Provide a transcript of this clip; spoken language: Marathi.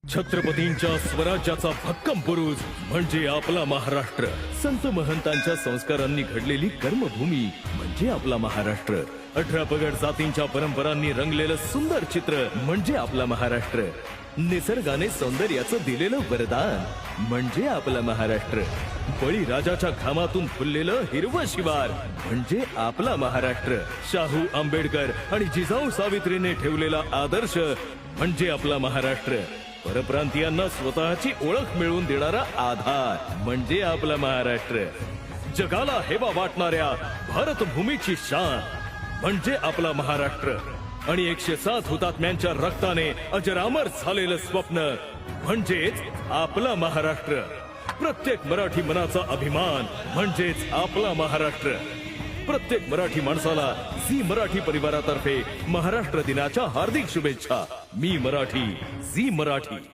छत्रपतींच्या स्वराज्याचा भक्कम बुरुज म्हणजे आपला महाराष्ट्र. संत महंतांच्या संस्कारांनी घडलेली कर्मभूमी म्हणजे आपला महाराष्ट्र. 18 पगड जातींच्या परंपरांनी रंगलेलं सुंदर चित्र म्हणजे आपला महाराष्ट्र. निसर्गाने सौंदर्याचं दिलेलं वरदान म्हणजे आपला महाराष्ट्र. बळीराजाच्या घामातून फुललेलं हिरवं शिवार म्हणजे आपला महाराष्ट्र. शाहू आंबेडकर आणि जिजाऊ सावित्रीने ठेवलेला आदर्श म्हणजे आपला महाराष्ट्र. परप्रांतीयांना स्वतःची ओळख मिळवून देणारा आधार म्हणजे आपला महाराष्ट्र. जगाला हेवा वाटणाऱ्या भारत भूमीची शान म्हणजे आपला महाराष्ट्र. आणि 107 हुतात्म्यांच्या रक्ताने अजरामर झालेलं स्वप्न म्हणजेच आपला महाराष्ट्र. प्रत्येक मराठी मनाचा अभिमान म्हणजेच आपला महाराष्ट्र. प्रत्येक मराठी माणसाला झी मराठी परिवारातर्फे महाराष्ट्र दिनाच्या हार्दिक शुभेच्छा. मी मराठी, झी मराठी.